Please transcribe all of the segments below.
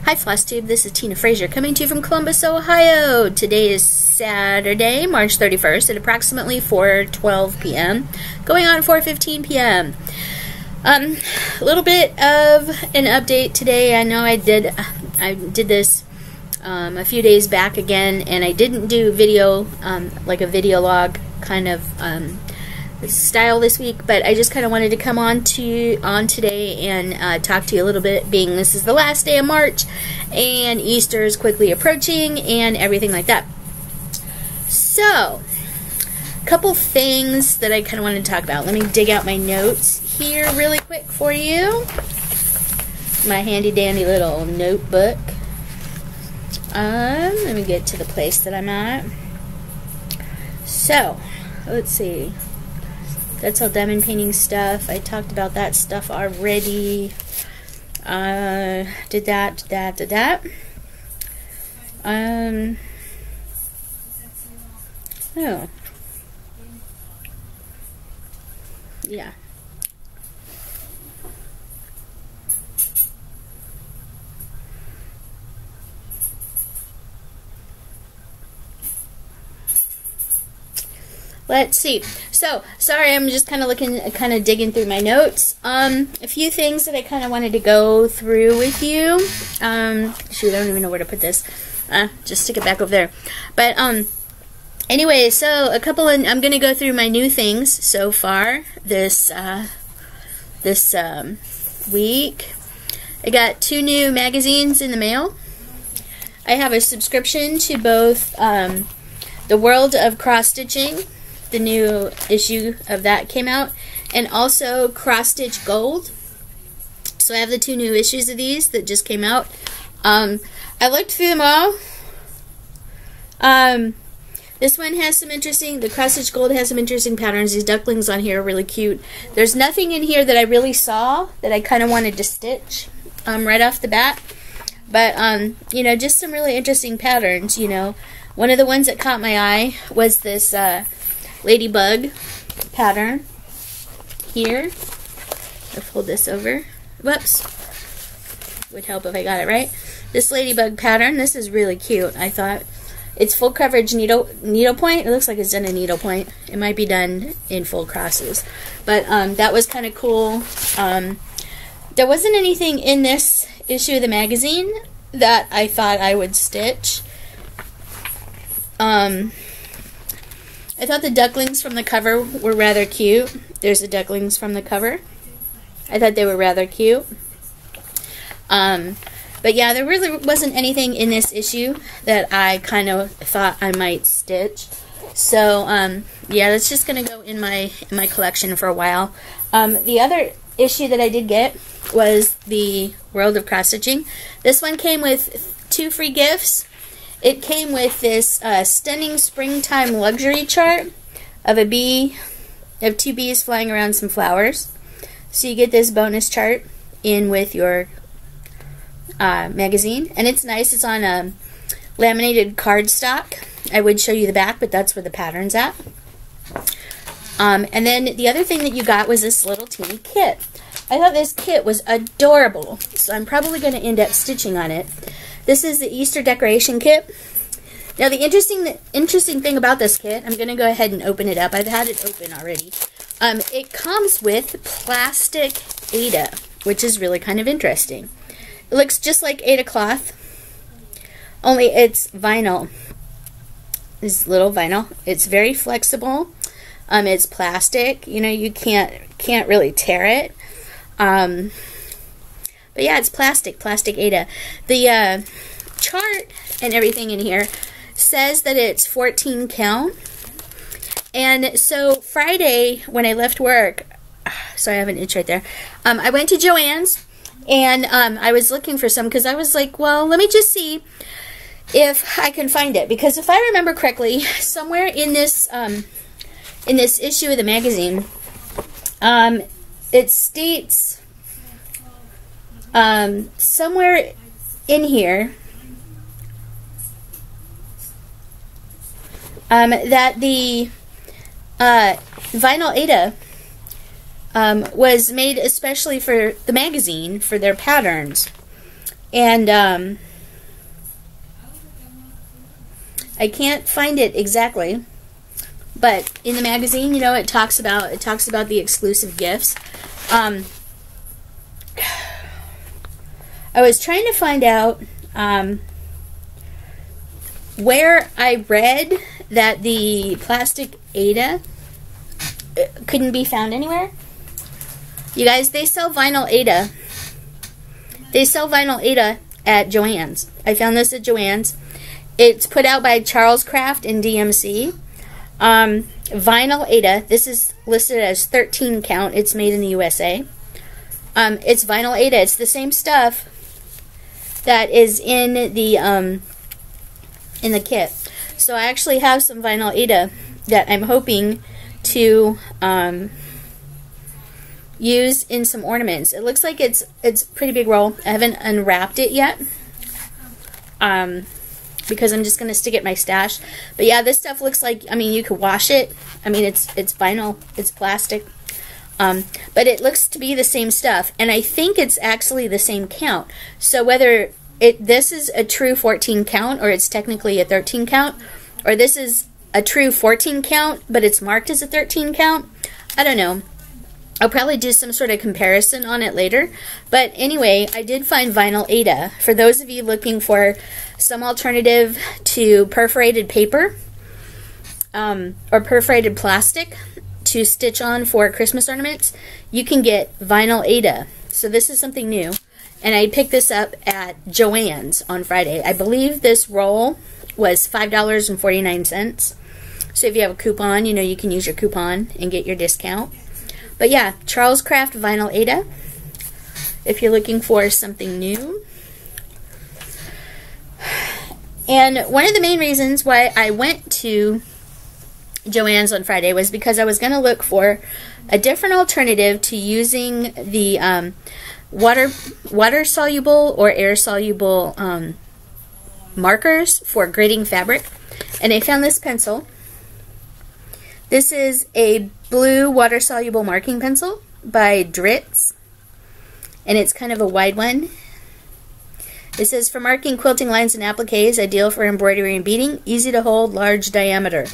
Hi Flosstube, this is Tina Fraser coming to you from Columbus, Ohio. Today is Saturday, March 31st at approximately 4:12 p.m. going on 4:15 p.m. A little bit of an update today. I know I did this a few days back again, and I didn't do video, like a video log kind of style this week, but I just kind of wanted to come on today and talk to you a little bit, being this is the last day of March and Easter is quickly approaching and everything like that. So, a couple things that I kind of wanted to talk about. Let me dig out my notes here really quick for you. My handy dandy little notebook. Let me get to the place that I'm at. So, let's see. That's all diamond painting stuff. I talked about that stuff already. Did that. Oh. Yeah. Let's see. So, sorry, I'm just kind of digging through my notes. A few things that I kind of wanted to go through with you. Shoot, I don't even know where to put this. Just stick it back over there. But, anyway, so I'm going to go through my new things so far this week. I got 2 new magazines in the mail. I have a subscription to both The World of Cross Stitching. The new issue of that came out, and also Cross Stitch Gold. So I have the 2 new issues of these that just came out. I looked through them all. This one has some interesting, the Cross Stitch Gold has some interesting patterns. These ducklings on here are really cute. There's nothing in here that I really saw that I kind of wanted to stitch right off the bat. But, you know, just some really interesting patterns, you know. One of the ones that caught my eye was this ladybug pattern here. I'll fold this over. Whoops. Would help if I got it right. This ladybug pattern, this is really cute. I thought it's full coverage needlepoint. It looks like it's done in needlepoint. It might be done in full crosses. But that was kind of cool. There wasn't anything in this issue of the magazine that I thought I would stitch. I thought the ducklings from the cover were rather cute. There's the ducklings from the cover. I thought they were rather cute. But yeah, there really wasn't anything in this issue that I kind of thought I might stitch. So, yeah, that's just going to go in my collection for a while. The other issue that I did get was the World of Cross Stitching. This one came with 2 free gifts. It came with this stunning springtime luxury chart of a bee, of 2 bees flying around some flowers. So you get this bonus chart in with your magazine, and it's nice. It's on a laminated cardstock. I would show you the back, but that's where the pattern's at. And then the other thing that you got was this little teeny kit. I thought this kit was adorable, so I'm probably going to end up stitching on it. This is the Easter decoration kit. Now the interesting thing about this kit, I'm going to go ahead and open it up. I've had it open already. It comes with plastic Aida, which is really kind of interesting. It looks just like Aida cloth, only it's vinyl. This little vinyl. It's very flexible. It's plastic. You know, you can't really tear it. But yeah, it's plastic Aida. The chart and everything in here says that it's 14 count. And so Friday, when I left work, sorry, I have an itch right there. I went to Joann's, and I was looking for some because I was like, well, let me just see if I can find it. Because if I remember correctly, somewhere in this issue of the magazine, it states somewhere in here that the vinyl Aida was made especially for the magazine, for their patterns. And I can't find it exactly, but in the magazine, you know, it talks about the exclusive gifts. I was trying to find out where I read that the plastic Ada couldn't be found anywhere. You guys, they sell vinyl Ada. They sell vinyl Ada at Joann's. I found this at Joann's. It's put out by Charles Craft and DMC. Vinyl Ada. This is listed as 13 count. It's made in the USA. It's vinyl Ada. It's the same stuff that is in the kit. So I actually have some vinyl Ada that I'm hoping to use in some ornaments. It looks like it's a pretty big roll. I haven't unwrapped it yet because I'm just going to stick it in my stash. But yeah, this stuff looks like, I mean, you could wash it. I mean, it's vinyl, it's plastic. But it looks to be the same stuff, and I think it's actually the same count. So whether this is a true 14 count, or it's technically a 13 count, or this is a true 14 count, but it's marked as a 13 count, I don't know. I'll probably do some sort of comparison on it later. But anyway, I did find vinyl Ada. For those of you looking for some alternative to perforated paper or perforated plastic to stitch on for Christmas ornaments, you can get vinyl Ada. So this is something new. And I picked this up at Joann's on Friday. I believe this roll was $5.49. So if you have a coupon, you know, you can use your coupon and get your discount. But yeah, Charles Craft vinyl Ada, if you're looking for something new. And one of the main reasons why I went to Joann's on Friday was because I was going to look for a different alternative to using the water-soluble or air-soluble markers for grading fabric. And I found this pencil. This is a blue water-soluble marking pencil by Dritz, and it's kind of a wide one. It says, for marking quilting lines and appliques, ideal for embroidery and beading, easy to hold, large diameter.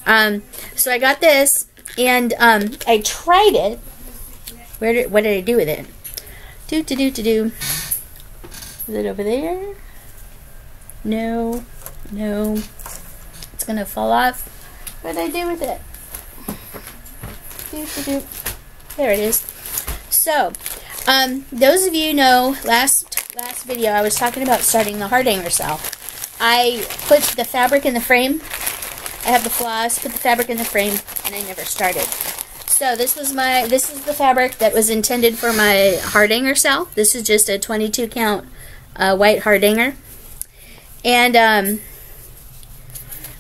So I got this, and I tried it. What did I do with it? Is it over there? No. It's gonna fall off. What did I do with it? There it is. So, those of you know, last video I was talking about starting the heart hanger cell. I put the fabric in the frame. I have the floss, put the fabric in the frame, and I never started. So this is the fabric that was intended for my heart hanger cell. This is just a 22 count white heart hanger. And I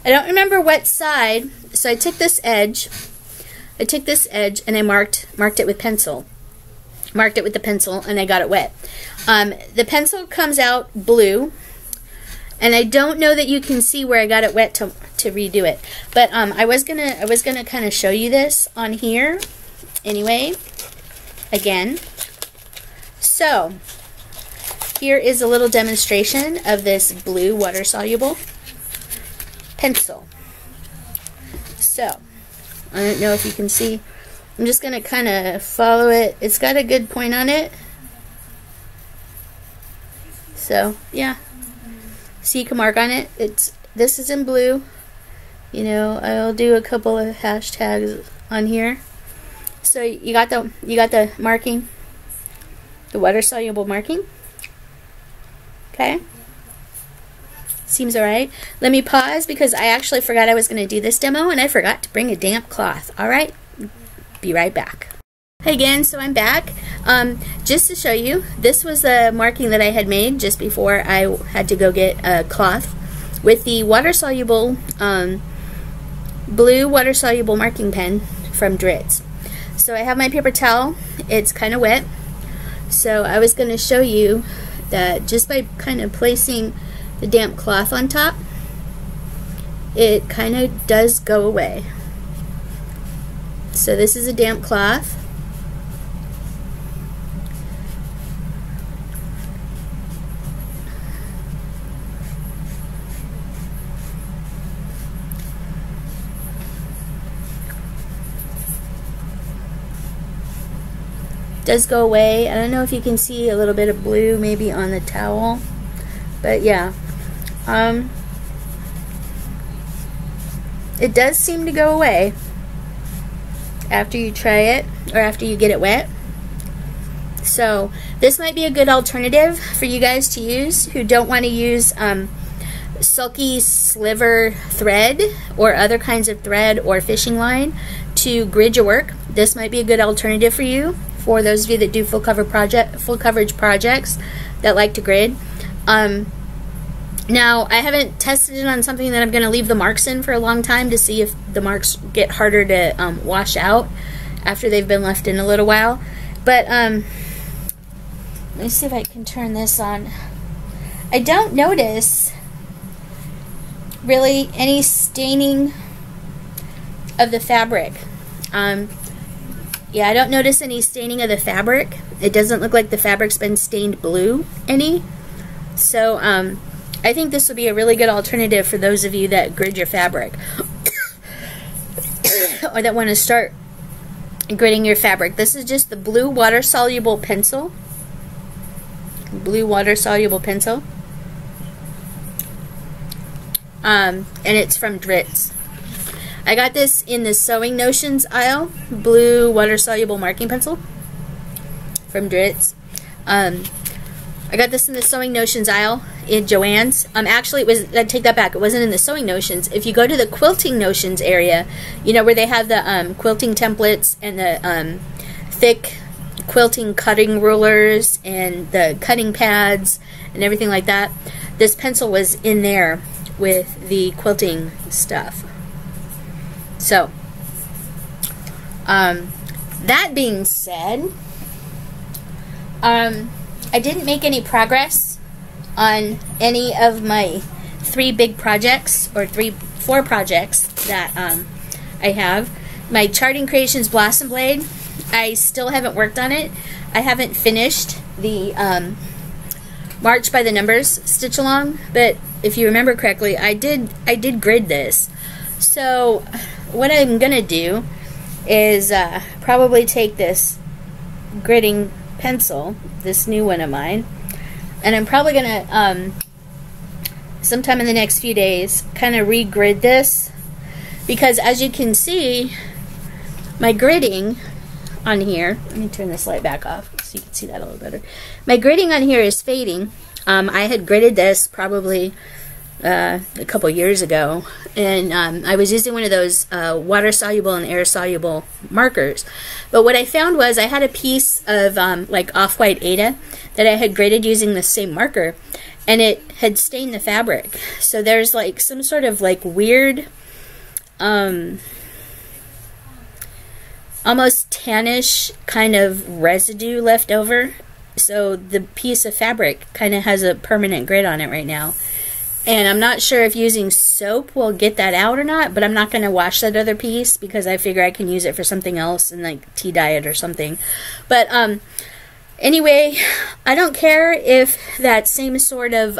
don't remember what side, so I took this edge. And I marked it with pencil. Marked it with the pencil, and I got it wet. The pencil comes out blue, and I don't know that you can see where I got it wet to redo it. But I was gonna kind of show you this on here. Anyway, again. So here is a little demonstration of this blue water-soluble pencil. So I don't know if you can see. I'm just going to kind of follow it. It's got a good point on it. So, yeah. See, you can mark on it. This is in blue. You know, I'll do a couple of hashtags on here. So, you got the marking. The water-soluble marking. Okay. Seems alright. Let me pause because I actually forgot I was going to do this demo, and I forgot to bring a damp cloth. Alright? Be right back. Hey again, so I'm back. Just to show you, this was the marking that I had made just before I had to go get a cloth with the water-soluble, blue water-soluble marking pen from Dritz. So I have my paper towel. It's kind of wet. So I was going to show you that just by kind of placing the damp cloth on top, it kind of does go away. So this is a damp cloth. does go away. I don't know if you can see a little bit of blue maybe on the towel, but yeah, it does seem to go away after you try it or after you get it wet. So this might be a good alternative for you guys to use who don't want to use silky sliver thread or other kinds of thread or fishing line to grid your work. This might be a good alternative for you, for those of you that do full coverage projects that like to grid. Now, I haven't tested it on something that I'm going to leave the marks in for a long time to see if the marks get harder to wash out after they've been left in a little while. But let me see if I can turn this on. I don't notice really any staining of the fabric. Yeah, I don't notice any staining of the fabric. It doesn't look like the fabric's been stained blue any. So I think this would be a really good alternative for those of you that grid your fabric or that want to start gridding your fabric. This is just the blue water soluble pencil. Blue water soluble pencil. And it's from Dritz. I got this in the Sewing Notions aisle. Blue water soluble marking pencil from Dritz. I got this in the Sewing Notions aisle in Joann's. Actually, it was, I take that back. It wasn't in the Sewing Notions. If you go to the Quilting Notions area, you know where they have the quilting templates and the thick quilting cutting rulers and the cutting pads and everything like that. This pencil was in there with the quilting stuff. So, that being said, I didn't make any progress on any of my 3 big projects, or 4 projects that I have. My Charting Creations Blossom Blade, I still haven't worked on it. I haven't finished the March by the Numbers stitch along, but if you remember correctly, I did grid this. So what I'm gonna do is probably take this gridding pencil, this new one of mine, and I'm probably gonna sometime in the next few days kind of re-grid this, because as you can see, my gridding on here, let me turn this light back off so you can see that a little better. My gridding on here is fading. I had gridded this probably a couple years ago, and I was using one of those water soluble and air soluble markers. But what I found was I had a piece of like off-white Aida that I had graded using the same marker, and it had stained the fabric. So there's like some sort of like weird almost tannish kind of residue left over. So the piece of fabric kind of has a permanent grid on it right now. And I'm not sure if using soap will get that out or not, but I'm not going to wash that other piece because I figure I can use it for something else, in like tea diet or something. But anyway, I don't care if that same sort of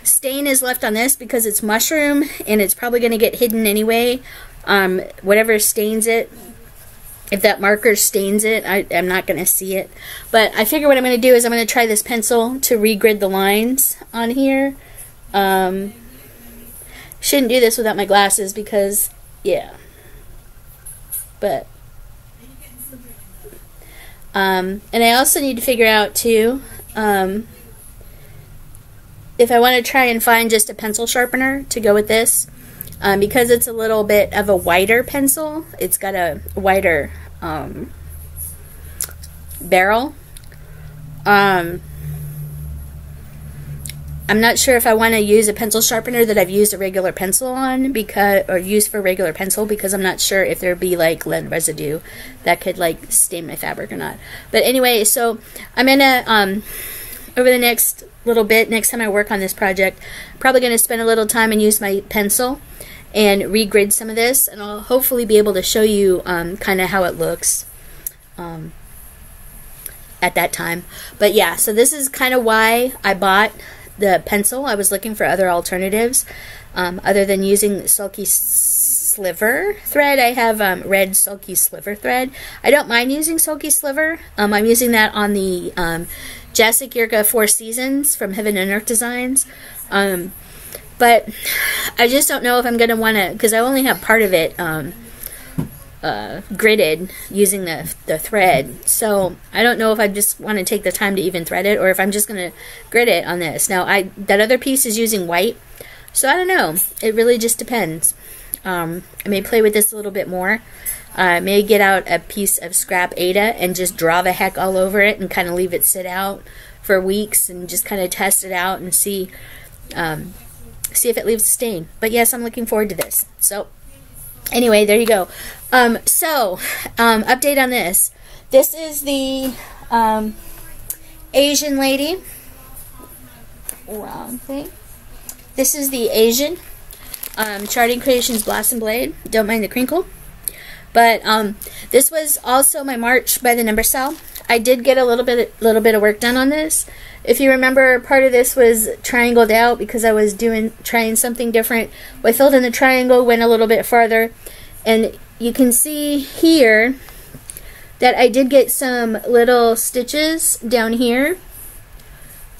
stain is left on this, because it's mushroom and it's probably going to get hidden anyway. Whatever stains it, if that marker stains it, I'm not going to see it. But I figure what I'm going to do is I'm going to try this pencil to re-grid the lines on here. Shouldn't do this without my glasses because, yeah. But, and I also need to figure out too, if I want to try and find just a pencil sharpener to go with this. Because it's a little bit of a wider pencil, it's got a wider barrel. I'm not sure if I want to use a pencil sharpener that I've used a regular pencil on, or used for regular pencil, because I'm not sure if there'd be like lead residue that could like stain my fabric or not. But anyway, so I'm gonna over the next little bit, next time I work on this project, I'm probably gonna spend a little time and use my pencil and re-grid some of this, and I'll hopefully be able to show you kind of how it looks at that time. But yeah, so this is kind of why I bought the pencil. I was looking for other alternatives other than using silky sliver thread. I have red sulky sliver thread. I don't mind using sulky sliver. I'm using that on the Jessic Yurka 4 Seasons from Heaven and Earth Designs. But I just don't know if I'm going to want to, because I only have part of it gridded using the thread. So I don't know if I just want to take the time to even thread it, or if I'm just going to grid it on this. Now, that other piece is using white, so I don't know. It really just depends. I may play with this a little bit more. I may get out a piece of scrap Ada and just draw the heck all over it and kind of leave it sit out for weeks and just kind of test it out and see if it leaves a stain. But yes, I'm looking forward to this. So anyway, there you go. Update on this. This is the Asian lady. Wrong thing. This is the Asian Charting Creations Blossom Blade. Don't mind the crinkle. But this was also my March by the number cell. I did get a little bit of work done on this. If you remember, part of this was triangled out because I was trying something different. I filled in the triangle, went a little bit farther, and you can see here that I did get some little stitches down here.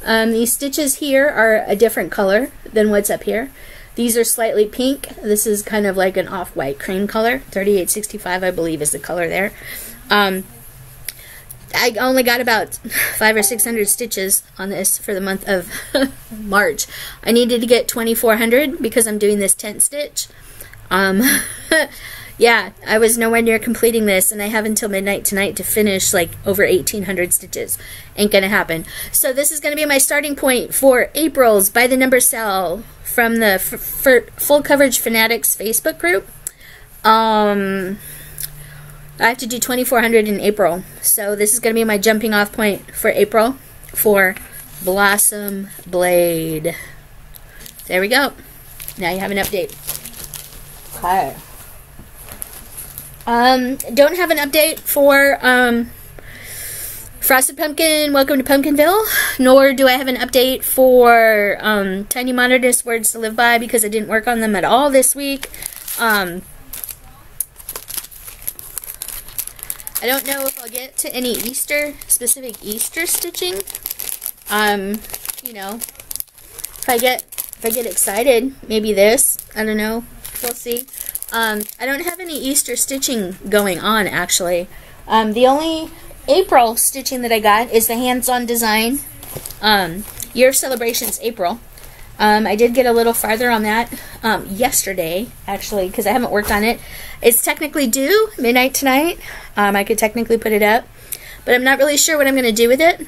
These stitches here are a different color than what's up here. These are slightly pink. This is kind of like an off-white cream color. 3865, I believe, is the color there. I only got about 500 or 600 stitches on this for the month of March. I needed to get 2,400 because I'm doing this tent stitch. Yeah, I was nowhere near completing this, and I have until midnight tonight to finish like over 1,800 stitches. Ain't gonna happen. So this is gonna be my starting point for April's by the number cell from the Full Coverage Fanatics Facebook group. I have to do 2,400 in April, so this is gonna be my jumping off point for April for Blossom Blade. There we go. Now you have an update. Okay. Don't have an update for Frosted Pumpkin, Welcome to Pumpkinville, nor do I have an update for Tiny Monodist Words to Live By because I didn't work on them at all this week. I don't know if I'll get to any specific Easter stitching. You know, if I get excited, maybe this. I don't know. We'll see. I don't have any Easter stitching going on, actually. The only April stitching that I got is the hands-on design Year of Celebrations April. I did get a little farther on that yesterday, actually, because I haven't worked on it. It's technically due midnight tonight. I could technically put it up, but I'm not really sure what I'm going to do with it.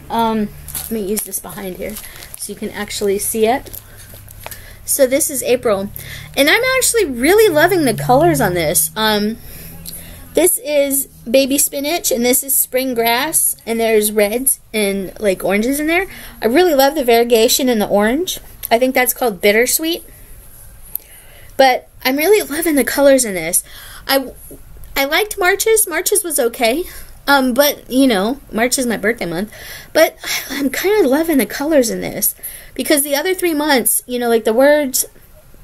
Let me use this behind here so you can actually see it. So this is April, and I'm actually really loving the colors on this. This is baby spinach, and this is spring grass, and there's reds and like oranges in there. I really love the variegation in the orange. I think that's called bittersweet. But I'm really loving the colors in this. I liked March's. March's was okay. But, you know, March is my birthday month. But I'm kind of loving the colors in this. Because the other 3 months, you know, like the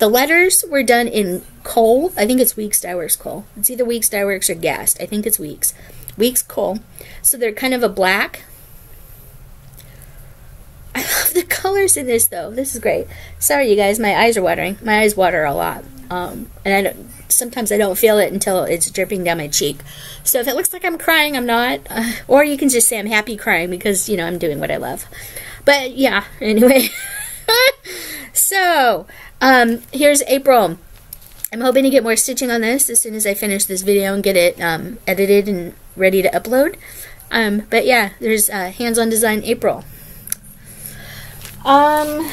letters were done in coal. I think it's Weeks Dye Works coal. It's either Weeks Dye Works or Gast. I think it's Weeks. Weeks coal. So they're kind of a black. I love the colors in this, though. This is great. Sorry, you guys. My eyes are watering. My eyes water a lot. And sometimes I don't feel it until it's dripping down my cheek. So if it looks like I'm crying, I'm not. Or you can just say I'm happy crying because, you know, I'm doing what I love. But, yeah, anyway. So, here's April. I'm hoping to get more stitching on this as soon as I finish this video and get it edited and ready to upload. But, yeah, there's Hands-On Design April. Don't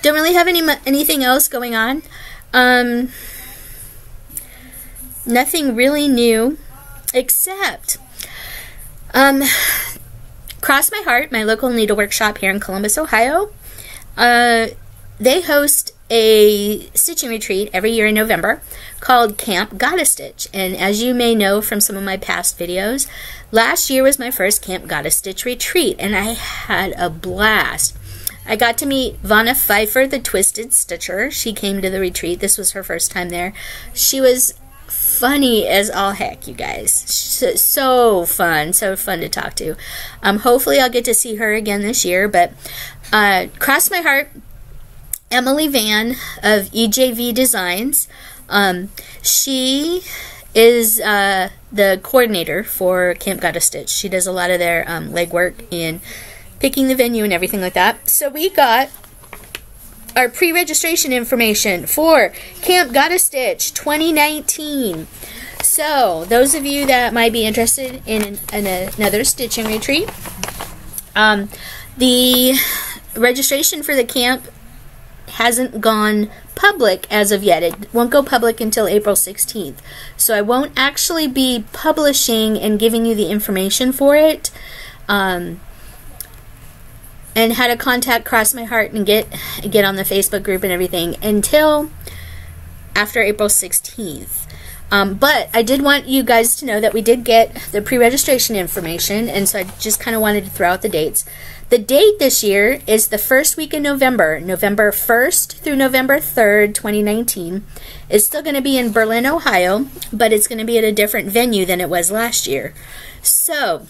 really have anything else going on. Nothing really new, except Cross My Heart, my local needlework shop here in Columbus, Ohio. They host a stitching retreat every year in November called Camp Gotta Stitch. And as you may know from some of my past videos, last year was my first Camp Gotta Stitch retreat, and I had a blast. I got to meet Vanna Pfeiffer, the Twisted Stitcher. She came to the retreat. This was her first time there. She was funny as all heck, you guys. So fun to talk to. Hopefully I'll get to see her again this year, but cross my heart, Emily Van of EJV Designs. She is the coordinator for Camp Gotta Stitch. She does a lot of their legwork in picking the venue and everything like that. So we got our pre-registration information for Camp Gotta Stitch 2019. So those of you that might be interested in another stitching retreat, the registration for the camp hasn't gone public as of yet. It won't go public until April 16th. So I won't actually be publishing and giving you the information for it. And how to contact Cross My Heart and get on the Facebook group and everything until after April 16th. But I did want you guys to know that we did get the pre-registration information, and so I just kind of wanted to throw out the dates. The date this year is the first week in November, November 1st through November 3rd, 2019. It's still going to be in Berlin, Ohio, but it's going to be at a different venue than it was last year. So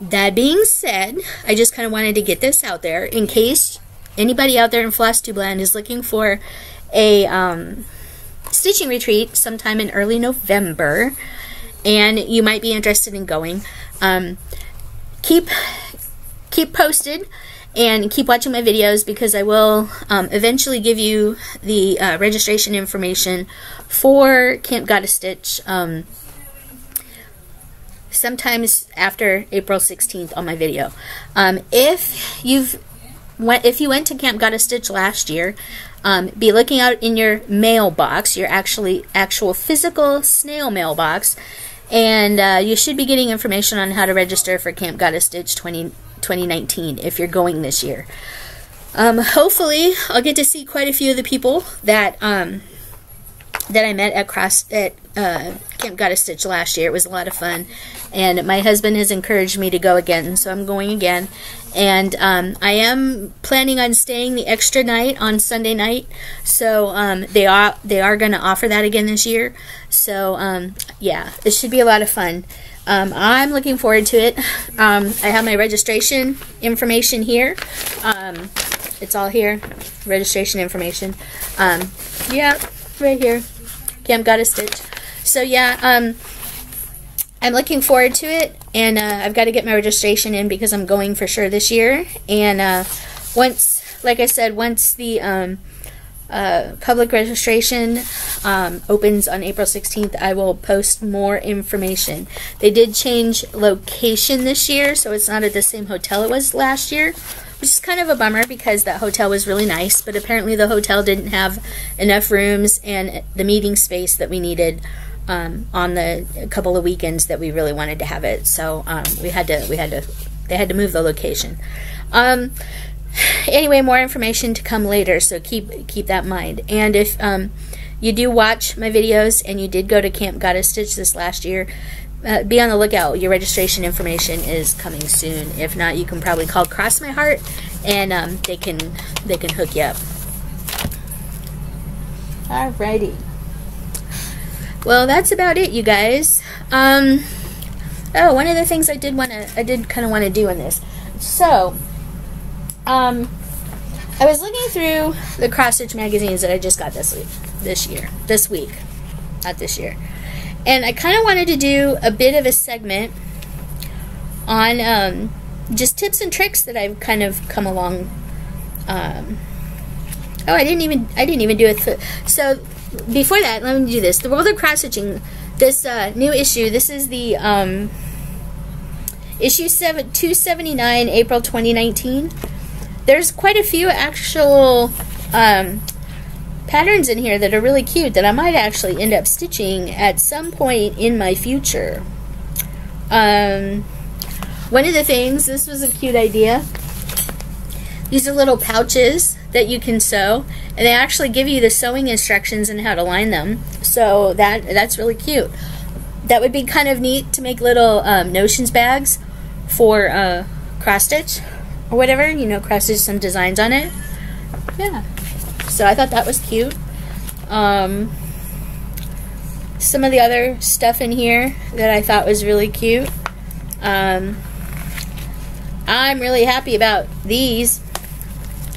that being said, I just kind of wanted to get this out there in case anybody out there in Flosstube land is looking for a stitching retreat sometime in early November, and you might be interested in going. Keep posted and keep watching my videos, because I will eventually give you the registration information for Camp Gotta Stitch sometimes after April 16th on my video. If you went to Camp Gotta Stitch last year, be looking out in your mailbox, your actual physical snail mailbox, and you should be getting information on how to register for Camp Gotta Stitch 2019 if you're going this year. Hopefully I'll get to see quite a few of the people that I met at Camp Gotta Stitch last year. It was a lot of fun, and my husband has encouraged me to go again, so I'm going again. And I am planning on staying the extra night on Sunday night, so they are going to offer that again this year. So yeah, it should be a lot of fun. I'm looking forward to it. I have my registration information here. It's all here, registration information. Yeah, right here, Camp Gotta Stitch. So yeah, I'm looking forward to it, and I've got to get my registration in because I'm going for sure this year. And once, like I said, once the public registration opens on April 16th, I will post more information. They did change location this year, so it's not at the same hotel it was last year, which is kind of a bummer because that hotel was really nice, but apparently the hotel didn't have enough rooms and the meeting space that we needed on the couple of weekends that we really wanted to have it. So they had to move the location. Anyway, more information to come later, so keep that in mind. And if you do watch my videos and you did go to Camp Gotta Stitch this last year, be on the lookout. Your registration information is coming soon. If not, you can probably call Cross My Heart, and they can hook you up. Alrighty. Well, that's about it, you guys. Oh, one of the things I did kind of want to do in this. So, I was looking through the cross stitch magazines that I just got this week, and I kind of wanted to do a bit of a segment on just tips and tricks that I've kind of come along. Oh, I didn't even do it. So before that, let me do this. The World of Cross Stitching. This new issue. This is the issue 279, April 2019. There's quite a few actual patterns in here that are really cute that I might actually end up stitching at some point in my future. One of the things, this was a cute idea. These are little pouches that you can sew, and they actually give you the sewing instructions and how to line them. So that's really cute. That would be kind of neat to make little notions bags for cross stitch. or whatever, you know, cross stitch some designs on it. Yeah, so I thought that was cute. Some of the other stuff in here that I thought was really cute. I'm really happy about these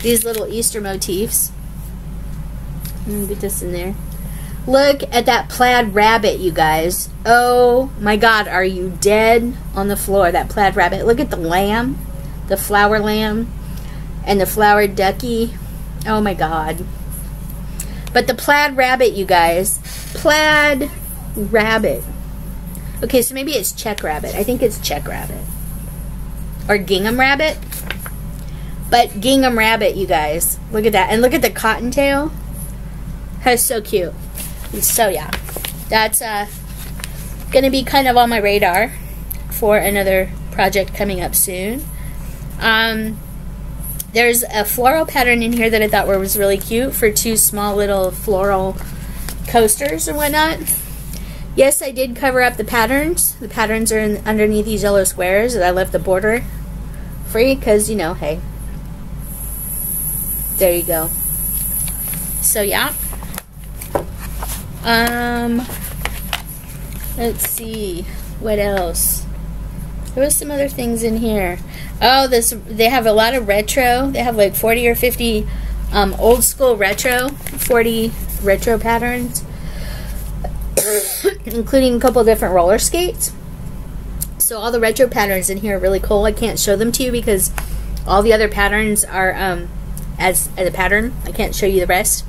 little Easter motifs. Let me get this in there. Look at that plaid rabbit, you guys. Oh my God, are you dead on the floor? That plaid rabbit. Look at the lamb, the flower lamb, and the flower ducky. Oh my God. But the plaid rabbit, you guys. Plaid rabbit. Okay, so maybe it's check rabbit. I think it's check rabbit. Or gingham rabbit. But gingham rabbit, you guys. Look at that. And look at the cottontail. That's so cute. So yeah, that's gonna be kind of on my radar for another project coming up soon. There's a floral pattern in here that I thought was really cute for two small little floral coasters and whatnot. Yes, I did cover up the patterns. The patterns are underneath these yellow squares, and I left the border free because, you know, hey, there you go. So yeah. Let's see what else. There was some other things in here. Oh, they have a lot of retro. They have like 40 or 50 old school retro, 40 retro patterns, including a couple different roller skates. So all the retro patterns in here are really cool. I can't show them to you because all the other patterns are as a pattern. I can't show you the rest.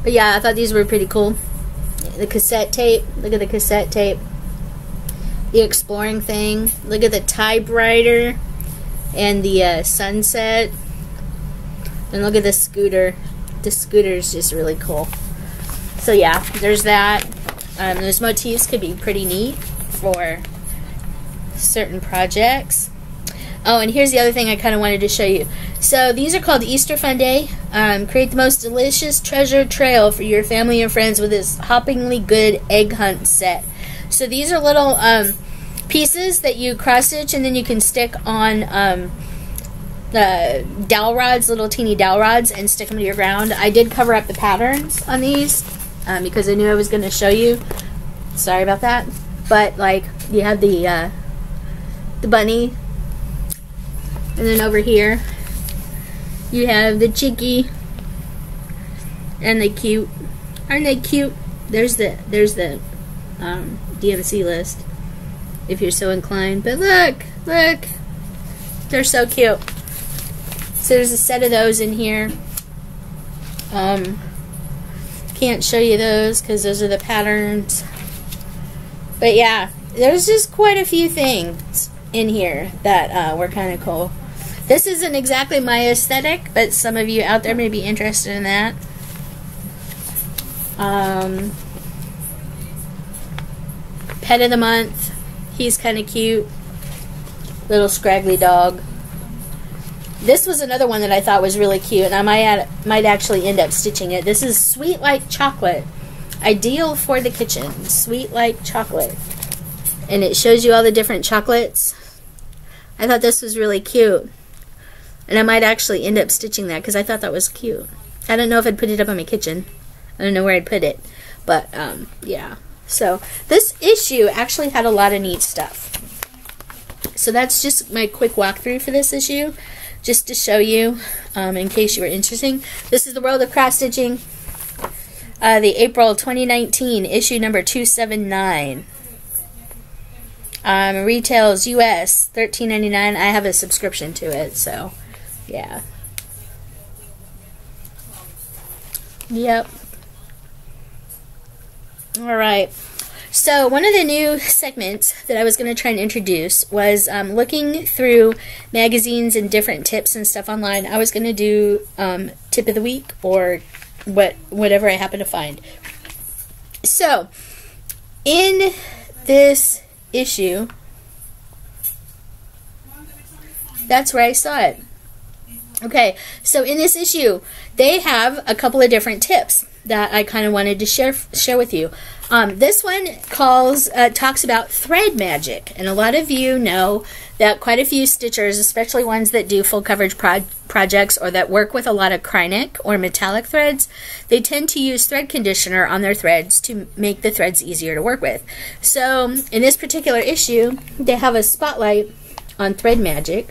But yeah, I thought these were pretty cool. The cassette tape. Look at the cassette tape. The exploring thing. Look at the typewriter and the sunset. And look at the scooter. The scooter is just really cool. So yeah, there's that. Those motifs could be pretty neat for certain projects. Oh, and here's the other thing I kind of wanted to show you. So these are called Easter Fun Day. Create the most delicious treasure trail for your family and friends with this hoppingly good egg hunt set. So these are little pieces that you cross stitch and then you can stick on the dowel rods, little teeny dowel rods, and stick them to your ground. I did cover up the patterns on these because I knew I was going to show you. Sorry about that. But like you have the bunny. And then over here, you have the chickie and the cute. Aren't they cute? There's the DMC list, if you're so inclined. But look, they're so cute. So there's a set of those in here. Can't show you those because those are the patterns. But yeah, there's just quite a few things in here that were kind of cool. This isn't exactly my aesthetic, but some of you out there may be interested in that. Pet of the month. He's kind of cute. Little scraggly dog. This was another one that I thought was really cute, and I might actually end up stitching it. This is Sweet Like Chocolate. Ideal for the kitchen. Sweet Like Chocolate. And it shows you all the different chocolates. I thought this was really cute. And I might actually end up stitching that because I thought that was cute. I don't know if I'd put it up in my kitchen. I don't know where I'd put it. But, yeah. So, this issue actually had a lot of neat stuff. So, that's just my quick walkthrough for this issue. Just to show you, in case you were interested. This is the World of Cross Stitching. The April 2019 issue number 279. Retails US $13.99. I have a subscription to it, so yeah. Yep. Alright. So one of the new segments that I was going to try and introduce was looking through magazines and different tips and stuff online. I was going to do tip of the week or whatever I happen to find. So in this issue, that's where I saw it. Okay, so in this issue, they have a couple of different tips that I kind of wanted to share with you. This one talks about thread magic, and a lot of you know that quite a few stitchers, especially ones that do full coverage projects or that work with a lot of Krynic or metallic threads, they tend to use thread conditioner on their threads to make the threads easier to work with. So in this particular issue, they have a spotlight on Thread Magic,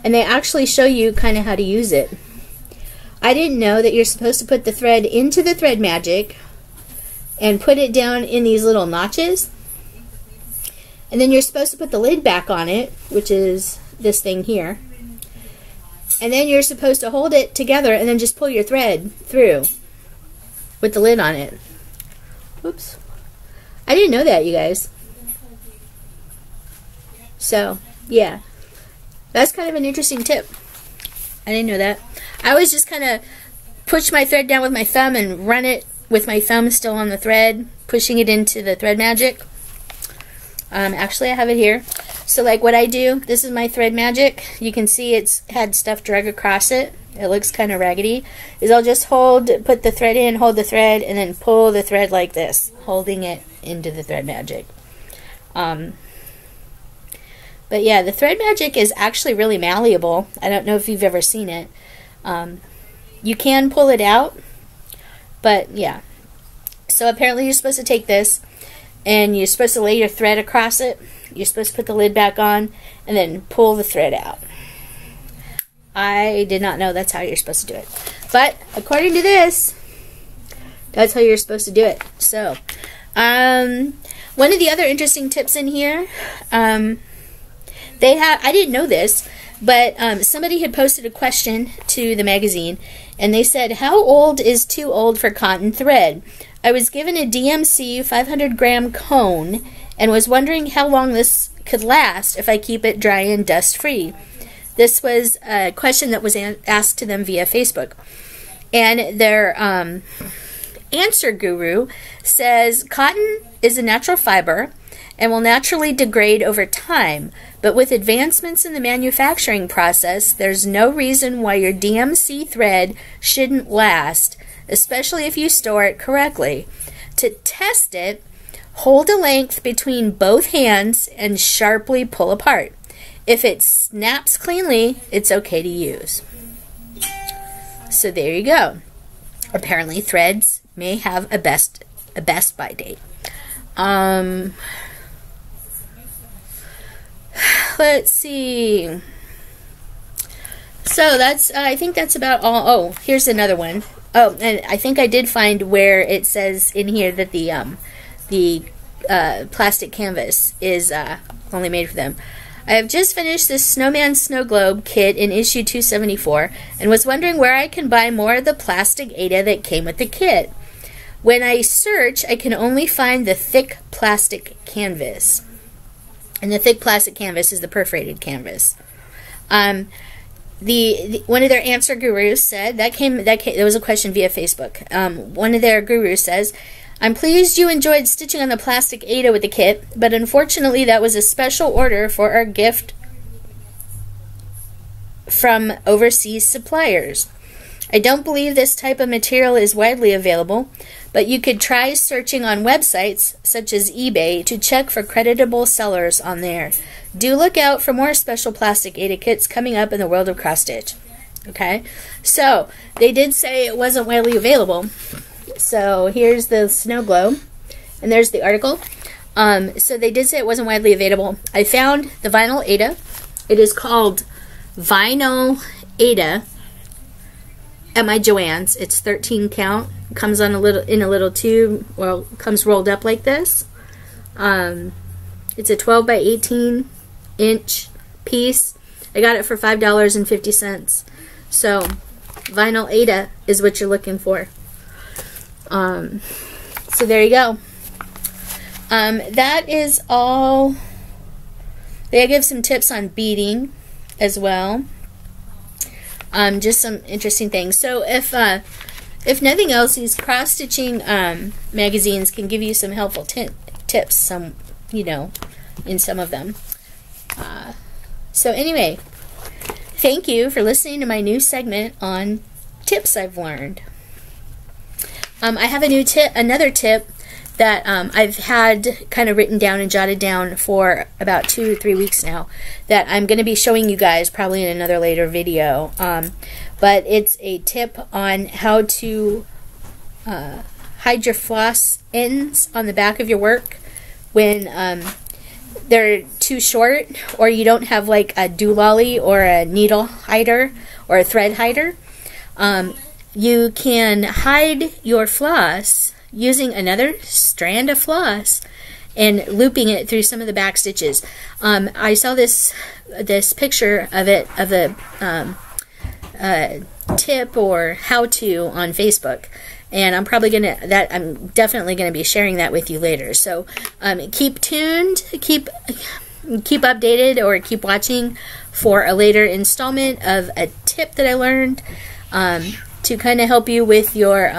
and they actually show you kind of how to use it. I didn't know that you're supposed to put the thread into the Thread Magic and put it down in these little notches. And then you're supposed to put the lid back on it, which is this thing here. And then you're supposed to hold it together and then just pull your thread through with the lid on it. Oops. I didn't know that, you guys. So, yeah. That's kind of an interesting tip. I didn't know that. I always just kind of push my thread down with my thumb and run it with my thumb still on the thread, pushing it into the Thread Magic. Actually, I have it here. So like what I do, this is my Thread Magic. You can see it's had stuff drug across it. It looks kind of raggedy. Is I'll just put the thread in, hold the thread, and then pull the thread like this, holding it into the Thread Magic. But yeah, the Thread Magic is actually really malleable. I don't know if you've ever seen it. You can pull it out, but yeah. So apparently you're supposed to take this, and you're supposed to lay your thread across it. You're supposed to put the lid back on and then pull the thread out. I did not know that's how you're supposed to do it. But according to this, that's how you're supposed to do it. So, one of the other interesting tips in here, I didn't know this, but somebody had posted a question to the magazine, and they said, how old is too old for cotton thread? I was given a DMC 500 gram cone and was wondering how long this could last if I keep it dry and dust free. This was a question that was asked to them via Facebook. And their answer guru says cotton is a natural fiber and will naturally degrade over time, but with advancements in the manufacturing process, there's no reason why your DMC thread shouldn't last, especially if you store it correctly. To test it, hold a length between both hands and sharply pull apart. If it snaps cleanly, it's okay to use. So there you go. Apparently threads may have a best by date. Let's see. So that's I think that's about all. Oh, here's another one. Oh, and I think I did find where it says in here that the plastic canvas is only made for them. I have just finished this Snowman Snow Globe kit in issue 274 and was wondering where I can buy more of the plastic Aida that came with the kit. When I search, I can only find the thick plastic canvas. And the thick plastic canvas is the perforated canvas. One of their answer gurus said there was a question via Facebook. One of their gurus says, I'm pleased you enjoyed stitching on the plastic Aida with the kit, but unfortunately that was a special order for our gift from overseas suppliers. I don't believe this type of material is widely available, but you could try searching on websites such as eBay to check for creditable sellers on there. Do look out for more special plastic Aida kits coming up in the world of cross stitch. Okay, so they did say it wasn't widely available. So here's the snow globe, and there's the article. So they did say it wasn't widely available. I found the vinyl Aida. It is called Vinyl Aida at my Joann's. It's 13 count. Comes on in a little tube. Well, comes rolled up like this. It's a 12 by 18 inch piece. I got it for $5.50. So vinyl Aida is what you're looking for. So there you go. That is all. They give some tips on beading as well. Just some interesting things. So if nothing else, these cross-stitching magazines can give you some helpful tips, in some of them. So anyway, thank you for listening to my new segment on tips I've learned. I have another tip that I've had kind of written down and jotted down for about 2 or 3 weeks now that I'm going to be showing you guys probably in another later video. But it's a tip on how to hide your floss ends on the back of your work when they're too short, or you don't have like a doolally or a needle hider or a thread hider. You can hide your floss using another strand of floss and looping it through some of the back stitches. I saw this picture of it, of a tip or how-to on Facebook, and I'm definitely gonna be sharing that with you later. So keep tuned, keep updated, or keep watching for a later installment of a tip that I learned to kind of help you with your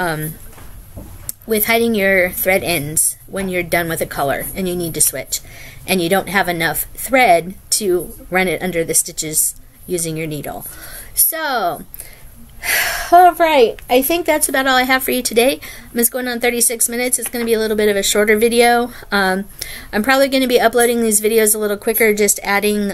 with hiding your thread ends when you're done with a color and you need to switch and you don't have enough thread to run it under the stitches using your needle. So, alright, I think that's about all I have for you today. I'm just going on 36 minutes. It's going to be a little bit of a shorter video. I'm probably going to be uploading these videos a little quicker, just adding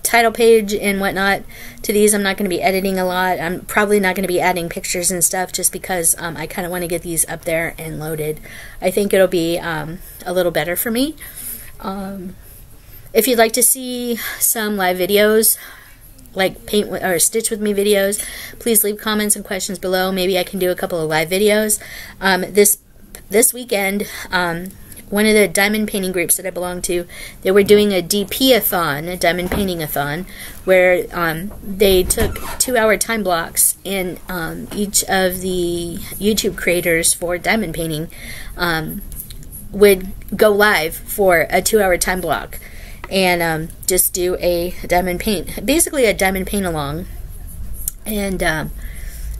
title page and whatnot to these. I'm not going to be editing a lot. I'm probably not going to be adding pictures and stuff just because I kind of want to get these up there and loaded. I think it'll be a little better for me. If you'd like to see some live videos, like paint or stitch with me videos, please leave comments and questions below. Maybe I can do a couple of live videos. This weekend, one of the diamond painting groups that I belong to, they were doing a DP-a-thon, a diamond painting-a-thon, where they took 2-hour time blocks, and each of the YouTube creators for diamond painting would go live for a 2-hour time block and just do a diamond paint, basically a diamond paint along. And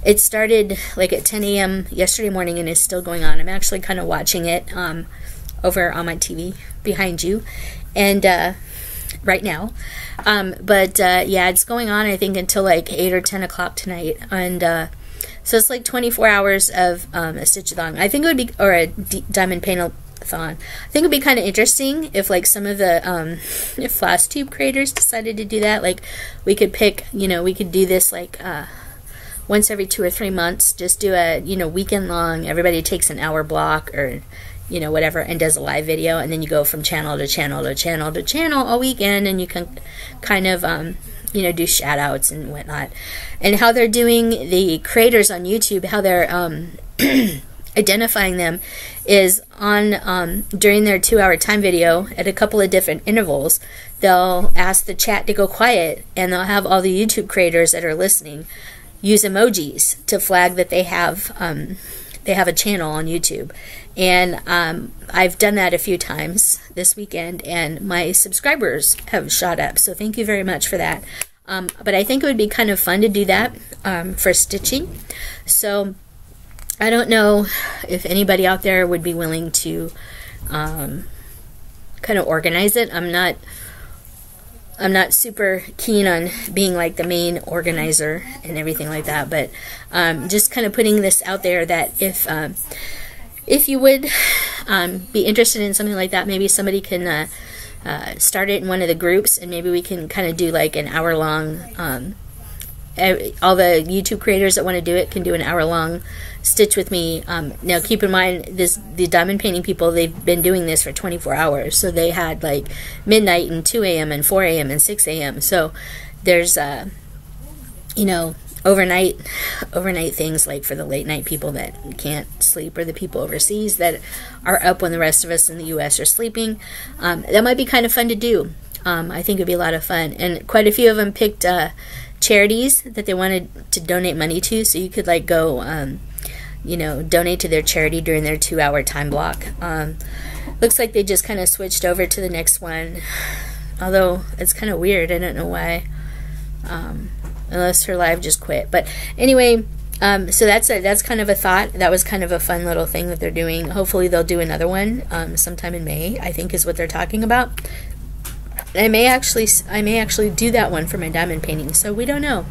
it started like at 10 a.m. yesterday morning and is still going on. I'm actually kind of watching it over on my TV behind you, and right now. Yeah, it's going on, I think, until like 8 or 10 o'clock tonight, and so it's like 24 hours of a stitch-a-thon. I think it would be, or a diamond paint-a-thon. I think it would be kind of interesting if like some of the if Flosstube creators decided to do that. Like we could pick, we could do this like once every 2 or 3 months. Just do a weekend long. Everybody takes an hour block or whatever, and does a live video, and then you go from channel to channel to channel to channel all weekend, and you can kind of do shout outs and whatnot. And how they're doing the creators on YouTube, how they're identifying them is on during their 2-hour time video at a couple of different intervals, they'll ask the chat to go quiet, and they'll have all the YouTube creators that are listening use emojis to flag that they have a channel on YouTube. And I've done that a few times this weekend, and my subscribers have shot up, so thank you very much for that. But I think it would be kind of fun to do that for stitching. So I don't know if anybody out there would be willing to kind of organize it. I'm not super keen on being like the main organizer and everything like that, but just kind of putting this out there that if you would be interested in something like that, maybe somebody can start it in one of the groups, and maybe we can kind of do like an hour-long, all the YouTube creators that want to do it can do an hour-long stitch with me. Now keep in mind, the diamond painting people, they've been doing this for 24 hours, so they had like midnight and 2 a.m. and 4 a.m. and 6 a.m. So there's overnight things, like for the late night people that can't sleep, or the people overseas that are up when the rest of us in the US are sleeping. That might be kind of fun to do. I think it'd be a lot of fun, and quite a few of them picked charities that they wanted to donate money to, so you could like go donate to their charity during their 2-hour time block. Looks like they just kind of switched over to the next one, although it's kind of weird. I don't know why, unless her live just quit. But anyway, so that's kind of a thought. That was kind of a fun little thing that they're doing. Hopefully they'll do another one sometime in May, I think is what they're talking about. I may actually do that one for my diamond painting, so we don't know.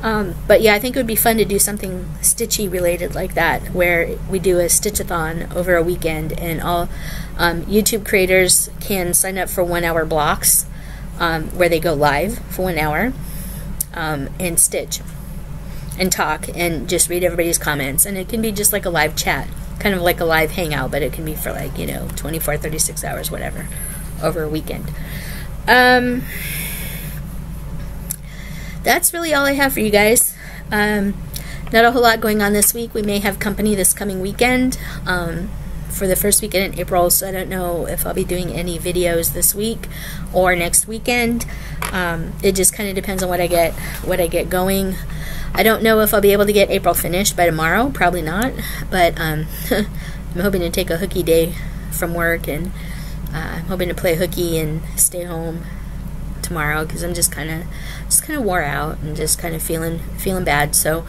But yeah, I think it would be fun to do something stitchy related like that, where we do a stitch-a-thon over a weekend, and all YouTube creators can sign up for 1 hour blocks where they go live for 1 hour and stitch and talk and just read everybody's comments. And it can be just like a live chat, kind of like a live hangout, but it can be for like, you know, 24, 36 hours, whatever, over a weekend. That's really all I have for you guys. Not a whole lot going on this week. We may have company this coming weekend for the first weekend in April, so I don't know if I'll be doing any videos this week or next weekend. It just kind of depends on what I get going. I don't know if I'll be able to get April finished by tomorrow. Probably not, but I'm hoping to take a hooky day from work, and I'm hoping to play hooky and stay home tomorrow, because I'm just kind of wore out and just kind of feeling bad. So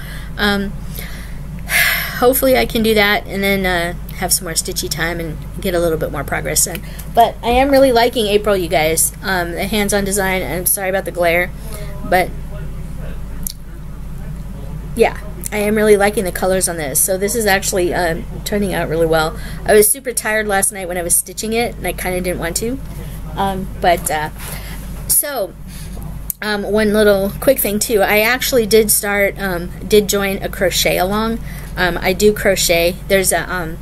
hopefully I can do that, and then have some more stitchy time and get a little bit more progress in. But I am really liking April, you guys. The hands-on design, I'm sorry about the glare, but yeah, I am really liking the colors on this. So this is actually turning out really well. I was super tired last night when I was stitching it, and I kind of didn't want to. So one little quick thing too, I actually did join a crochet along. I do crochet. There's a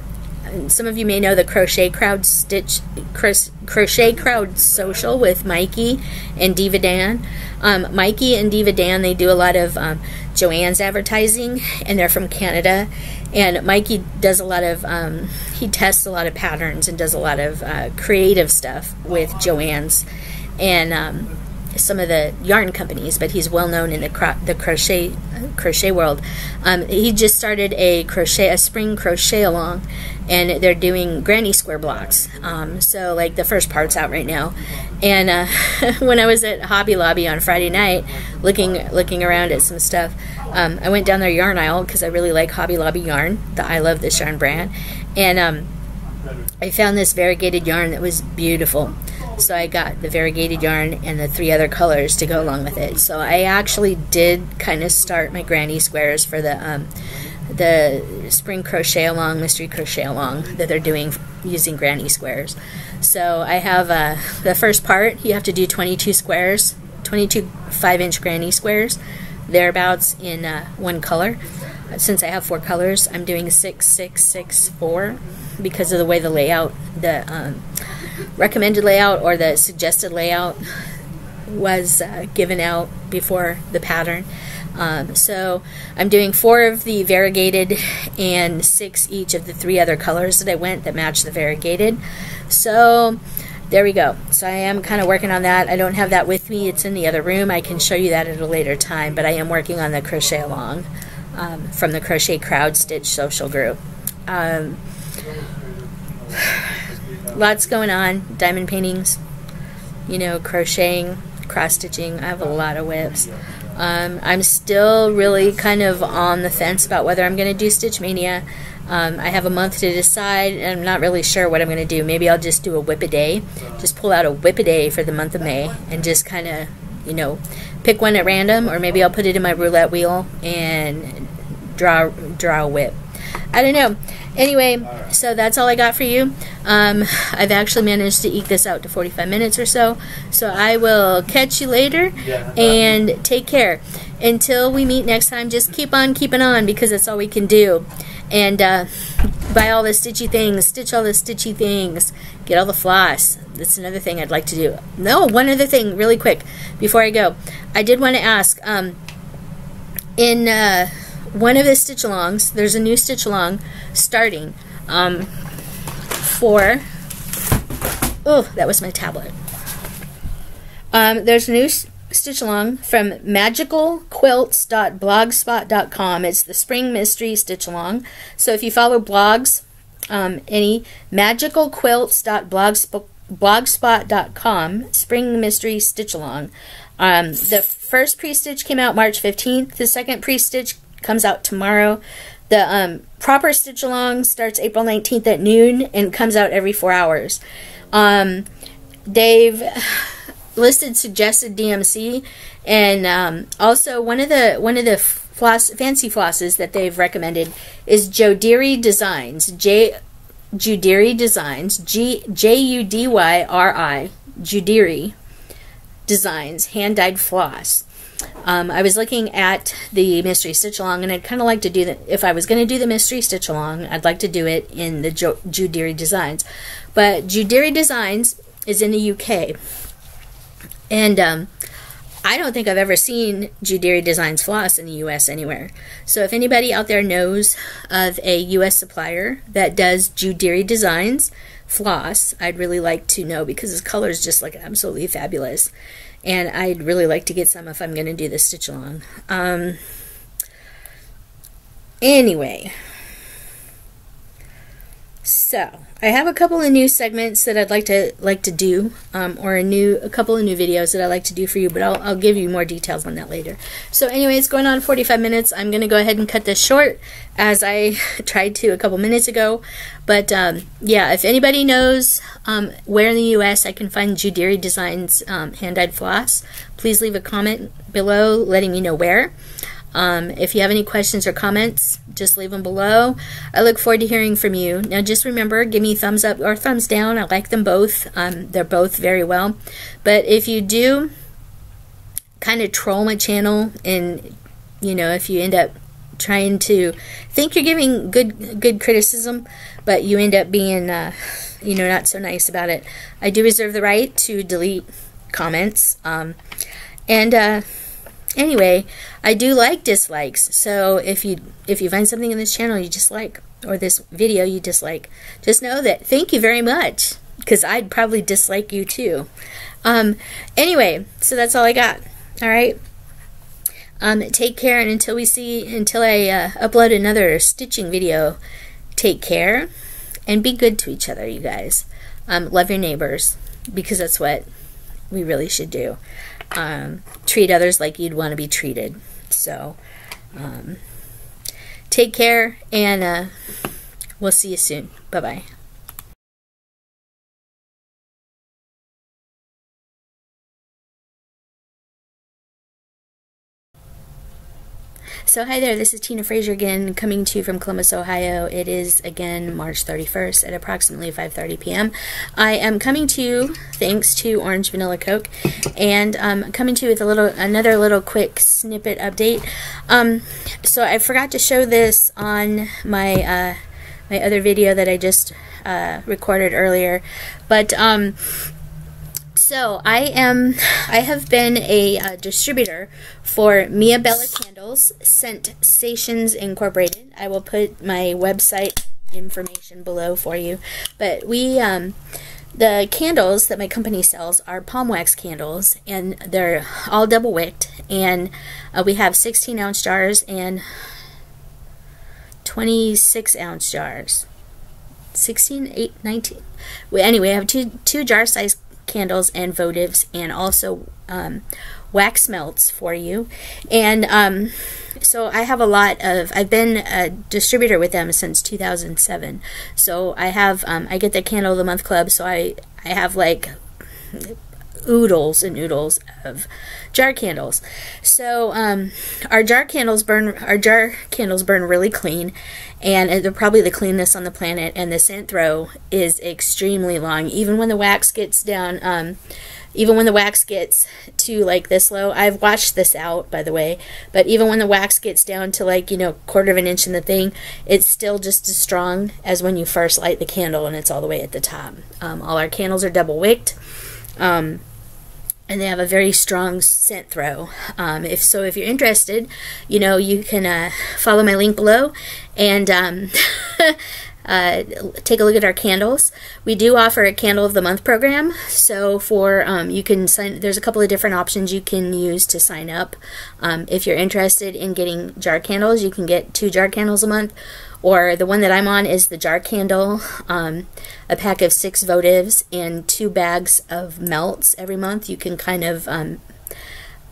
some of you may know the Crochet Crowd Social with Mikey and Diva Dan. Mikey and Diva Dan, they do a lot of Joann's advertising, and they're from Canada. And Mikey does a lot of, he tests a lot of patterns and does a lot of creative stuff with Joann's and some of the yarn companies, but he's well known in the crochet world. He just started a spring crochet along, and they're doing granny square blocks. So like the first part's out right now. And when I was at Hobby Lobby on Friday night looking around at some stuff, I went down their yarn aisle because I really like Hobby Lobby yarn. I love this yarn brand. And I found this variegated yarn that was beautiful. So I got the variegated yarn and the 3 other colors to go along with it. So I actually did kind of start my granny squares for the spring crochet along, mystery crochet along that they're doing using granny squares. So I have the first part, you have to do 22 squares, 22 5-inch granny squares, thereabouts in one color. Since I have 4 colors, I'm doing 6, 6, 6, 4 because of the way the layout, the recommended layout or the suggested layout was given out before the pattern. So I'm doing 4 of the variegated and 6 each of the 3 other colors that match the variegated. So there we go. So I am kind of working on that. I don't have that with me. It's in the other room. I can show you that at a later time, but I am working on the crochet along from the Crochet Crowd Stitch social group. Lots going on. Diamond paintings, you know, crocheting, cross stitching. I have a lot of whips. I'm still really kind of on the fence about whether I'm going to do Stitch Mania. I have a month to decide, and I'm not really sure what I'm going to do. Maybe I'll just do a whip a day, just pull out a whip a day for the month of May, and just kind of, you know, pick one at random, or maybe I'll put it in my roulette wheel and draw a whip. I don't know. Anyway, so that's all I got for you. I've actually managed to eke this out to 45 minutes or so. So I will catch you later, and take care. Until we meet next time, just keep on keeping on, because that's all we can do. And buy all the stitchy things, stitch all the stitchy things, get all the floss. That's another thing I'd like to do. No, one other thing really quick before I go. I did want to ask, in one of the stitch-alongs, there's a new stitch-along starting for, oh, that was my tablet. There's a new stitch-along from magicalquilts.blogspot.com. It's the Spring Mystery Stitch-along. So if you follow blogs, any magicalquilts.blogspot.com, Spring Mystery Stitch-along. The first pre-stitch came out March 15th. The second pre-stitch comes out tomorrow. The proper stitch along starts April 19th at noon and comes out every 4 hours. They've listed suggested DMC, and also one of the fancy flosses that they've recommended is Judyry Designs. Judyry Designs, Judyry, Judyry Designs hand-dyed floss. I was looking at the mystery stitch along, and I'd kind of like to do that. If I was going to do the mystery stitch along, I'd like to do it in the Judyry Designs. But Judyry Designs is in the UK, and I don't think I've ever seen Judyry Designs floss in the US anywhere. So if anybody out there knows of a US supplier that does Judyry Designs floss, I'd really like to know, because this color is just like absolutely fabulous. And I'd really like to get some if I'm going to do the stitch along. Anyway, so I have a couple of new segments that I'd like to do, or a couple of new videos that I'd like to do for you, but I'll give you more details on that later. So anyway, it's going on 45 minutes. I'm going to go ahead and cut this short, as I tried to a couple minutes ago. But yeah, if anybody knows where in the US I can find Judyry Designs hand-dyed floss, please leave a comment below letting me know where. If you have any questions or comments, just leave them below. I look forward to hearing from you. Now just remember, give me thumbs up or thumbs down. I like them both. They're both very well. But if you do kind of troll my channel, and if you end up trying to think you're giving good criticism, but you end up being not so nice about it, I do reserve the right to delete comments. Anyway, I do like dislikes, so if you find something in this channel you dislike, or this video you dislike, just know that thank you very much, because I'd probably dislike you too. Anyway, so that's all I got. Alright, take care, and until I upload another stitching video, take care, and be good to each other, you guys. Love your neighbors, because that's what we really should do. Treat others like you'd want to be treated. So take care, and we'll see you soon. Bye-bye. So hi there, this is Tina Fraser again, coming to you from Columbus, Ohio. It is again March 31st at approximately 5:30 p.m. I am coming to you thanks to Orange Vanilla Coke, and coming to you with another little quick snippet update. So I forgot to show this on my my other video that I just recorded earlier, but so I have been a distributor for Mia Bella Candles, Scentations Incorporated. I will put my website information below for you. But the candles that my company sells are palm wax candles, and they're all double wicked, and we have 16-ounce jars and 26-ounce jars. 16, 8, 19. Anyway, I have two jar size candles and votives, and also wax melts for you. And so I have a lot of, I've been a distributor with them since 2007. So I have, I get the Candle of the Month Club, so I have like oodles and oodles of jar candles. So our jar candles burn really clean, and they're probably the cleanest on the planet, and the scent throw is extremely long. Even when the wax gets down, even when the wax gets to like this low, I've washed this out by the way, but even when the wax gets down to like, you know, quarter of an inch in the thing, it's still just as strong as when you first light the candle and it's all the way at the top. All our candles are double wicked, and they have a very strong scent throw. If you're interested, you know, you can follow my link below and take a look at our candles. We do offer a Candle of the Month program, so for you can sign. There's a couple of different options you can use to sign up. If you're interested in getting jar candles, you can get 2 jar candles a month, or the one that I'm on is the jar candle, a pack of 6 votives and 2 bags of melts every month. You can kind of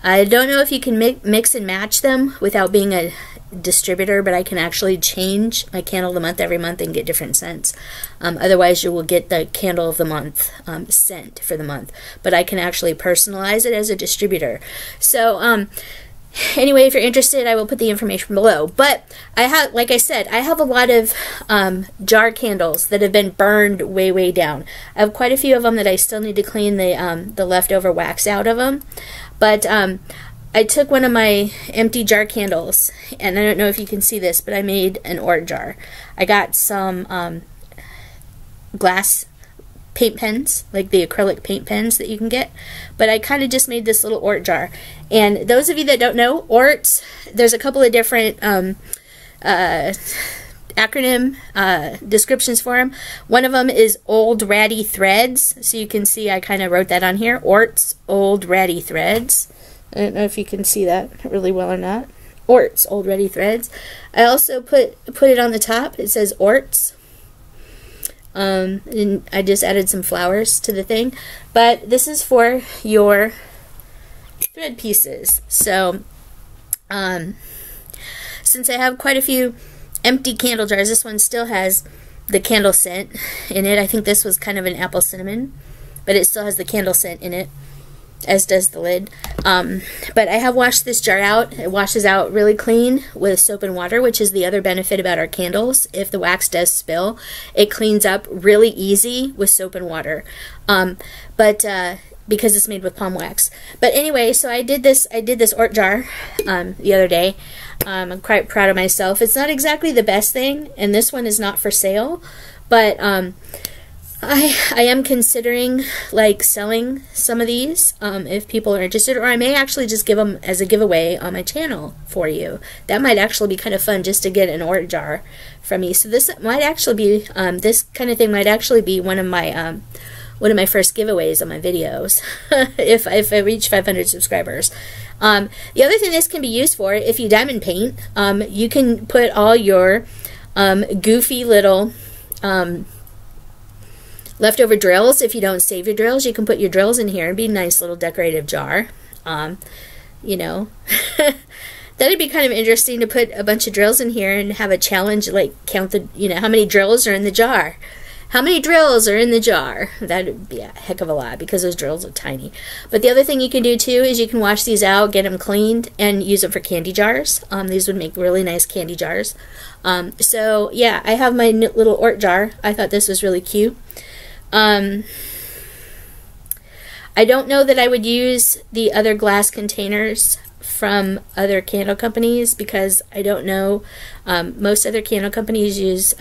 I don't know if you can mix and match them without being a distributor, but I can actually change my candle of the month every month and get different scents. Otherwise, you will get the candle of the month scent for the month, but I can actually personalize it as a distributor. So anyway, if you're interested, I will put the information below. But I have, like I said, I have a lot of jar candles that have been burned way down. I have quite a few of them that I still need to clean the leftover wax out of them. But I took one of my empty jar candles, and I don't know if you can see this, but I made an ORT jar. I got some glass paint pens, like the acrylic paint pens that you can get, but I kind of just made this little ORT jar. And those of you that don't know, ORTs, there's a couple of different acronym descriptions for them. One of them is Old Ratty Threads, so you can see I kind of wrote that on here. ORTs, Old Ratty Threads. I don't know if you can see that really well or not. ORTs, Old Ratty Threads. I also put it on the top. It says ORTs. And I just added some flowers to the thing. But this is for your thread pieces. So, since I have quite a few empty candle jars, this one still has the candle scent in it. I think this was kind of an apple cinnamon, but it still has the candle scent in it, as does the lid. But I have washed this jar out. It washes out really clean with soap and water, which is the other benefit about our candles. If the wax does spill, it cleans up really easy with soap and water. Because it's made with palm wax. But anyway, so I did this ORT jar the other day. I'm quite proud of myself. It's not exactly the best thing, and this one is not for sale, but I am considering like selling some of these if people are interested, or I may actually just give them as a giveaway on my channel for you. That might actually be kind of fun, just to get an ORT jar from me. So this might actually be this kind of thing might actually be one of my first giveaways on my videos if I reach 500 subscribers. The other thing this can be used for, if you diamond paint, you can put all your goofy little leftover drills. If you don't save your drills, you can put your drills in here and be a nice little decorative jar. You know, that'd be kind of interesting to put a bunch of drills in here and have a challenge, like count the, how many drills are in the jar. How many drills are in the jar? That would be a heck of a lot, because those drills are tiny. But the other thing you can do too is you can wash these out, get them cleaned, and use them for candy jars. These would make really nice candy jars. So yeah, I have my little ORT jar. I thought this was really cute. I don't know that I would use the other glass containers from other candle companies, because I don't know. Most other candle companies use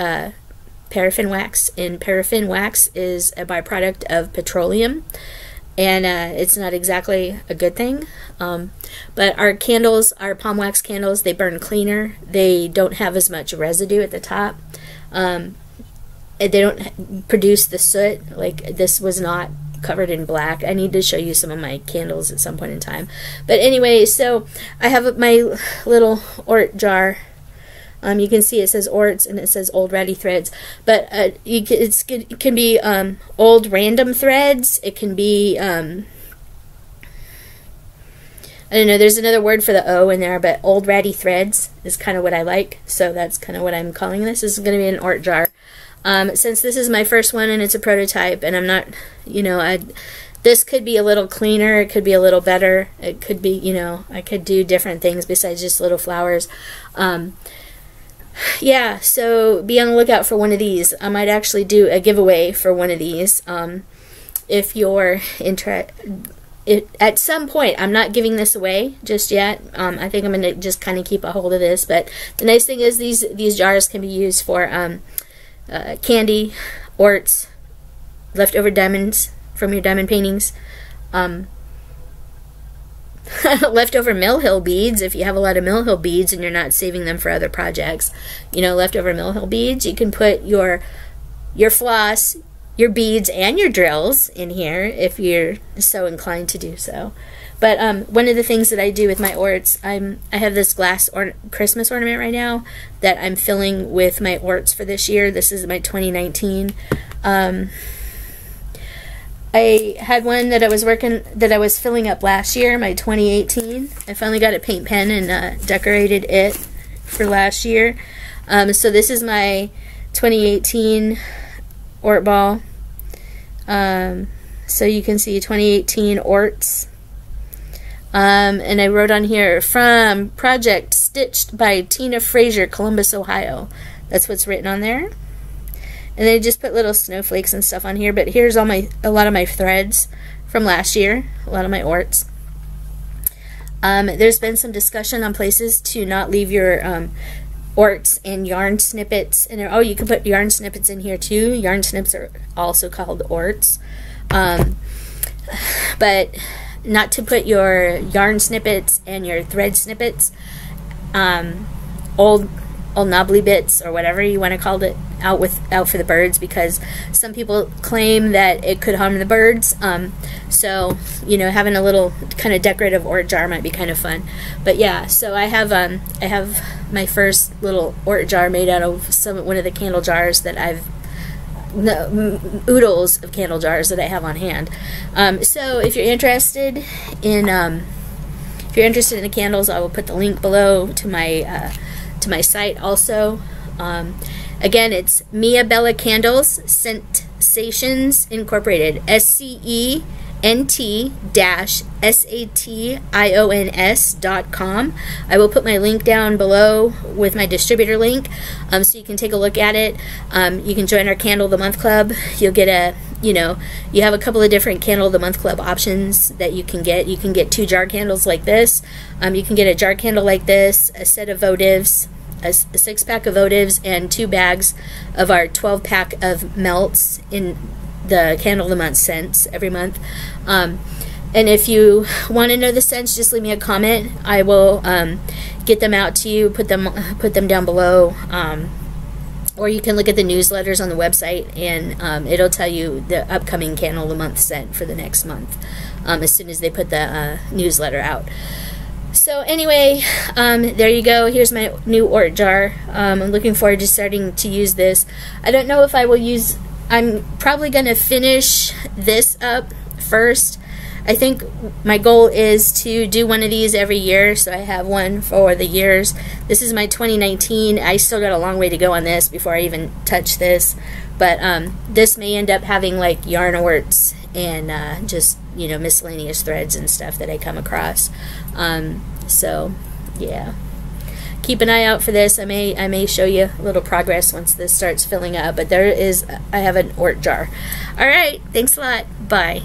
paraffin wax, and paraffin wax is a byproduct of petroleum, and it's not exactly a good thing. But our candles, our palm wax candles, they burn cleaner. They don't have as much residue at the top. They don't produce the soot. Like, this was not covered in black. I need to show you some of my candles at some point in time. But anyway, so I have my little ORT jar. You can see it says ORTs and it says Old Ratty Threads, but it can be old random threads. It can be I don't know. There's another word for the O in there, but Old Ratty Threads is kind of what I like. So that's kind of what I'm calling this. This is going to be an ORT jar. Since this is my first one and it's a prototype, and I'm not, this could be a little cleaner. It could be a little better. It could be, I could do different things besides just little flowers. Yeah, so be on the lookout for one of these. I might actually do a giveaway for one of these. If you're interested, at some point, I'm not giving this away just yet. I think I'm going to just kind of keep a hold of this. But the nice thing is these jars can be used for candy, ORTs, leftover diamonds from your diamond paintings, leftover Mill Hill beads. If you have a lot of Mill Hill beads and you're not saving them for other projects, leftover Mill Hill beads, you can put your floss, your beads, and your drills in here if you're so inclined to do so. But one of the things that I do with my ORTs, I have this glass Christmas ornament right now that I'm filling with my ORTs for this year. This is my 2019. I had one that I was filling up last year, my 2018. I finally got a paint pen and decorated it for last year. So this is my 2018 ORT ball. So you can see 2018 ORTs. And I wrote on here, from project stitched by Tina Fraser, Columbus, Ohio. That's what's written on there. And then I just put little snowflakes and stuff on here, but here's a lot of my threads from last year, a lot of my ORTs. There's been some discussion on places to not leave your ORTs and yarn snippets in there. Oh, you can put yarn snippets in here too. Yarn snips are also called ORTs. But not to put your yarn snippets and your thread snippets, old knobbly bits or whatever you want to call it, out for the birds, because some people claim that it could harm the birds. So you know, having a little kind of decorative ORT jar might be kind of fun. But yeah, so I have my first little ORT jar made out of one of the candle jars that oodles of candle jars that I have on hand. So if you're interested in the candles, I will put the link below to my site also. Again, it's Mia Bella Candles Scentations Incorporated, SCENT-SATIONS.com. I will put my link down below with my distributor link, so you can take a look at it. You can join our Candle of the Month Club. You'll get you have a couple of different Candle of the Month Club options that you can get. You can get 2 jar candles like this. You can get a jar candle like this, a set of votives, a 6-pack of votives, and 2 bags of our 12-pack of melts in the Candle of the Month scents every month. And if you want to know the scents, just leave me a comment. I will get them out to you, put them down below, or you can look at the newsletters on the website, and it'll tell you the upcoming Candle of the Month scent for the next month, as soon as they put the newsletter out. So anyway, there you go. Here's my new ORT jar. I'm looking forward to starting to use this. I don't know if I will use... I'm probably going to finish this up first. I think my goal is to do one of these every year, so I have one for the years. This is my 2019. I still got a long way to go on this before I even touch this. But this may end up having like yarn ORTs and just, you know, miscellaneous threads and stuff that I come across. So yeah, keep an eye out for this. I may show you a little progress once this starts filling up, but I have an ORT jar. All right, thanks a lot. Bye.